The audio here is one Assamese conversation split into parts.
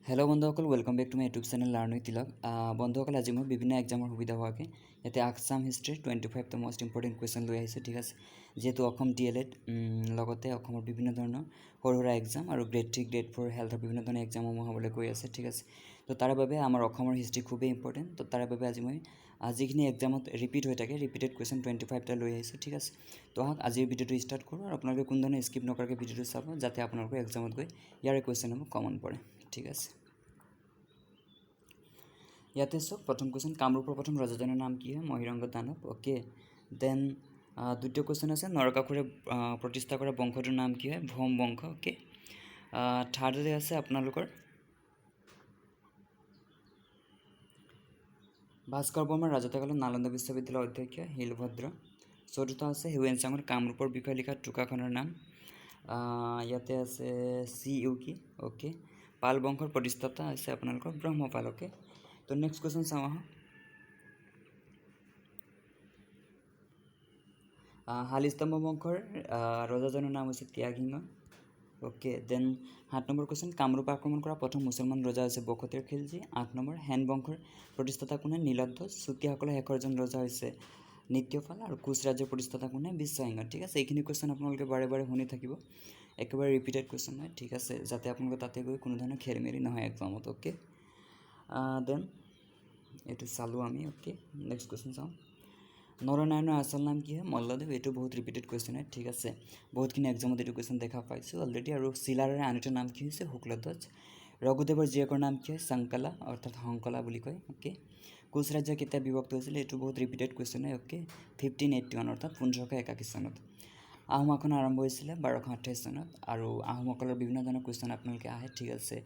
हेलो बंधुসকल welcome back to my YouTube channel learn with Tilak बंधुসকल आज मैं विभिन्न एग्जाমৰ সুবিধা হোৱাকৈ ইয়াতে আসাম হিষ্ট্ৰীৰ 25টা মোষ্ট ইম্পৰ্টেণ্ট কুৱেশ্যন লৈ আহিছোঁ ঠিক আছে যেহেতু অসম DLED লগতে অসমৰ বিভিন্ন ধৰণৰ সৰু সুৰা এক্সাম আৰু গ্ৰেড 3 গ্ৰেড 4 হেল্থৰ বিভিন্ন ধৰণৰ এক্সামসমূহ হ'বলৈ গৈ আছে ঠিক আছে তো তাৰ বাবে আমাৰ অসমৰ হিষ্ট্ৰী খুবেই ইম্পৰ্টেণ্ট তো তাৰ বাবে আজি মই যিখিনি এক্সামত ৰিপিট হৈ থাকে ৰিপিটেড কুৱেশ্যন 25টা লৈ আহিছোঁ ঠিক আছে তো আহক আজিৰ ভিডিঅ'টো ষ্টাৰ্ট কৰোঁ আৰু আপোনালোকে কোনো ধৰণৰ স্কিপ নকৰাকৈ ভিডিঅ'টো চাব যাতে আপোনালোকৰ এক্সামত গৈ ইয়াৰে কুৱেশ্যনসমূহ কমন পৰে ঠিক আছে ইয়াতে চাওক প্ৰথম কুৱেশ্যন কামৰূপৰ প্ৰথম ৰজাজনৰ নাম কি হয় মহিৰংগ দানৱ ওকে দেন দ্বিতীয় কুৱেশ্যন আছে নৰকাসুৰে প্ৰতিষ্ঠা কৰা বংশটোৰ নাম কি হয় ভৌম বংশ ওকে থাৰ্ডতে আছে আপোনালোকৰ ভাস্কৰ বৰ্মাৰ ৰাজত্বকালত নালন্দা বিশ্ববিদ্যালয়ৰ অধ্যক্ষ শিলভদ্ৰ চতুৰ্থ আছে হিউৱেন চাঙৰ কামৰূপৰ বিষয়ে লিখা টোকাখনৰ নাম ইয়াতে আছে CUK ওকে পাল বংশৰ প্ৰতিষ্ঠাতা আছে আপোনালোকৰ ব্ৰহ্মপাল ওকে তো নেক্সট কুৱেশ্যন চাওঁ হালিস্তম্ভ বংশৰ ৰজাজনৰ নাম হৈছে ত্যাগসিংহ ওকে দেন 7 নম্বৰ কুৱেশ্যন কামৰূপ আক্ৰমণ কৰা প্ৰথম মুছলমান ৰজা হৈছে বখতিয়াৰ খিলজী 8 নম্বৰ হেন বংশৰ প্ৰতিষ্ঠাতা কোনে নীলধ্বজ চুতীয়াসকলৰ শেষৰজন ৰজা হৈছে নিত্যপাল আৰু কোচ ৰাজ্যৰ প্ৰতিষ্ঠাতা কোনে বিশ্বসিংহ ঠিক আছে এইখিনি কুৱেশ্যন আপোনালোকে বাৰে বাৰে শুনি থাকিব একেবাৰে ৰিপিটেড কুৱেশ্যন হয় ঠিক আছে যাতে আপোনালোকে তাতে গৈ কোনো ধৰণৰ খেলিমেলি নহয় এক্সামত ওকে দেন এইটো চালোঁ আমি ওকে নেক্সট কুৱেশ্যন চাওঁ নৰনাৰায়ণৰ আচল নাম কি হয় মল্লদেৱ এইটো বহুত ৰিপিটেড কুৱেশ্যন হয় ঠিক আছে বহুতখিনি এক্সামত এইটো কুৱেশ্যন দেখা পাইছোঁ অলৰেডি আৰু চিলাৰাৰে আন এটা নাম কি হৈছে শুক্লধ্বজ ৰঘুদেৱৰ জীয়েকৰ নাম কি হয় শংকলা অৰ্থাৎ শংকলা বুলি কয় ওকে কোচ ৰাজ্য কেতিয়া বিভক্ত হৈছিলে এইটো বহুত ৰিপিটেড কুৱেশ্যন হয় ওকে 1581 অৰ্থাৎ 1581 চনত আহোম শাসন আৰম্ভ হৈছিলে 1228 চনত আৰু আহোমসকলৰ বিভিন্ন ধৰণৰ কুৱেশ্যন আপোনালোকে আহে ঠিক আছে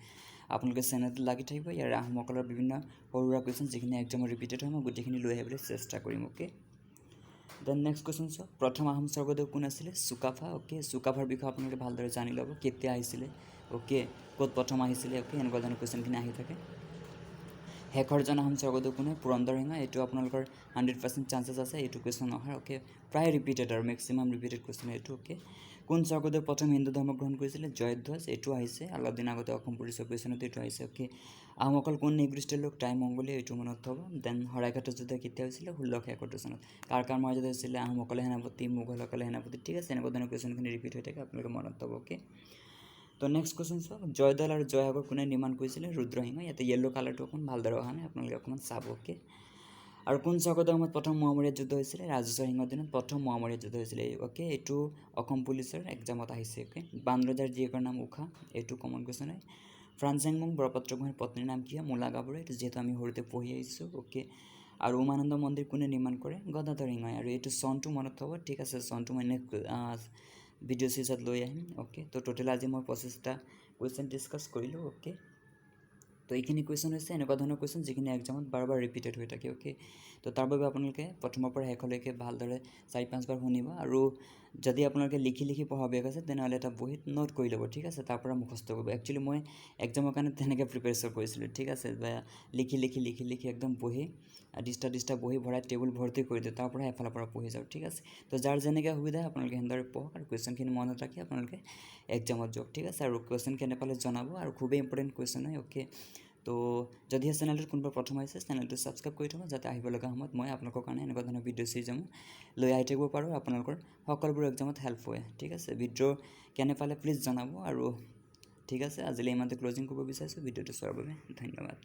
আপোনালোকে চেনেলটো লাগি থাকিব ইয়াৰ আহোমসকলৰ বিভিন্ন সৰু সুৰা কুৱেশ্যন যিখিনি এক্সামত ৰিপিটেড হয় মই গোটেইখিনি লৈ আহিবলৈ চেষ্টা কৰিম ওকে দেন নেক্সট কুৱেশ্যন চাওক প্ৰথম আহোম স্বৰ্গদেউ কোন আছিলে চুকাফা ওকে চুকাফাৰ বিষয়ে আপোনালোকে ভালদৰে জানি ল'ব কেতিয়া আহিছিলে ওকে ক'ত প্ৰথম আহিছিলে ওকে এনেকুৱা ধৰণৰ কুৱেশ্যনখিনি আহি থাকে শেষৰজন আহোম স্বৰ্গদেউ কোন হয় পুৰন্দৰ সিংহ এইটো আপোনালোকৰ 100% চান্সেছ আছে এইটো কুৱেশ্যন অহাৰ ওকে প্ৰায় ৰিপিটেড আৰু মেক্সিমাম ৰিপিটেড কুৱেশ্যন এইটো ওকে কোন স্বৰ্গদেউ প্ৰথম হিন্দু ধৰ্ম গ্ৰহণ কৰিছিলে জয়ধ্বজ এইটো আহিছে অলপ দিন আগতে অসম পুলিচৰ কুৱেশ্যনত এইটো আহিছে ওকে আহোমসকল কোন নৃগোষ্ঠীৰ লোক টাই মংগোলীয় এইটো মনত থ'ব দেন শৰাইঘাটৰ যুদ্ধ কেতিয়া হৈছিলে 1671 চনত কাৰ মাজত হৈছিলে আহোমসকলে সেনাপতি মোগলসকলে সেনাপতি ঠিক আছে এনেকুৱা ধৰণৰ কুৱেশ্যনখিনি ৰিপিট হৈ থাকে আপোনালোকে মনত থ'ব ওকে তো নেক্সট কুৱেশ্যন চাওক জয়দৌল আৰু জয়সাগৰ কোনে নিৰ্মাণ কৰিছিলে ৰুদ্ৰসিংহ ইয়াতে য়েল্ল' কালাৰটো অকণ ভালদৰে অহা নাই আপোনালোকে অকণমান চাব ওকে আৰু কোন স্বৰ্গদেউৰ সময়ত প্ৰথম মোৱামৰীয়া যুদ্ধ হৈছিলে ৰাজেশ্বৰ সিংহৰ দিনত প্ৰথম মোৱামৰীয়া যুদ্ধ হৈছিলে ওকে এইটো অসম পুলিচৰ এক্সামত আহিছে ওকে বান ৰজাৰ জীয়েকৰ নাম উষা এইটো কমন কুৱেশ্যন হয় ফ্ৰান্সেংমুং বৰপাত্ৰ গোহাঁইৰ পত্নীৰ নাম কি হয় মূলা গাভৰু এইটো যিহেতু আমি সৰুতে পঢ়ি আহিছোঁ ওকে আৰু উমানন্দ মন্দিৰ কোনে নিৰ্মাণ কৰে গদাধৰ সিংহই আৰু এইটো চনটো মনত থ'ব ঠিক আছে চনটো মই ভিডিঅ' চিৰিজত লৈ আহিম ওকে তো টোটেল আজি মই 25টা কুৱেশ্যন ডিছকাছ কৰিলোঁ ওকে তো এইখিনি কুৱেশ্যন হৈছে এনেকুৱা ধৰণৰ কুৱেশ্যন যিখিনি এক্সামত বাৰ বাৰ ৰিপিটেড হৈ থাকে ওকে তো তাৰ বাবে আপোনালোকে প্ৰথমৰ পৰা শেষলৈকে ভালদৰে 4-5 বাৰ শুনিব আৰু যদি আপোনালোকে লিখি পঢ়া বেগ আছে তেনেহ'লে এটা বহীত নোট কৰি ল'ব ঠিক আছে তাৰ পৰা মুখস্থ কৰিব একচুৱেলি মই এক্সামৰ কাৰণে তেনেকৈ প্ৰিপেৰেশ্যন কৰিছিলোঁ ঠিক আছে বা লিখি একদম বহি ডিষ্টা বহি ভৰাই টেবুল ভৰ্তি কৰি দিওঁ তাৰ পৰা এফালৰ পৰা পঢ়ি যাওঁ ঠিক আছে তো যাৰ যেনেকৈ সুবিধা আপোনালোকে সেনেদৰে পঢ়ক আৰু কুৱেশ্যনখিনি মনত ৰাখি আপোনালোকে এক্সামত যাওক ঠিক আছে আৰু কুৱেশ্যন কেনে পালে জনাব আৰু খুবেই ইম্পৰ্টেণ্ট কুৱেশ্যন হয় ওকে তো যদিহে চেনেলটোত কোনোবা প্ৰথম আহিছে চেনেলটো ছাবস্ক্ৰাইব কৰি থ'ব যাতে আহিব লগা সময়ত মই আপোনালোকৰ কাৰণে এনেকুৱা ধৰণৰ ভিডিঅ' চিৰিজসমূহ লৈ আহি থাকিব পাৰোঁ আপোনালোকৰ সকলোবোৰ এক্সামত হেল্প হয় ঠিক আছে ভিডিঅ' কেনে পালে প্লিজ জনাব আৰু ঠিক আছে আজিলৈ ইমানতে ক্লজিং কৰিব বিচাৰিছোঁ ভিডিঅ'টো চোৱাৰ বাবে ধন্যবাদ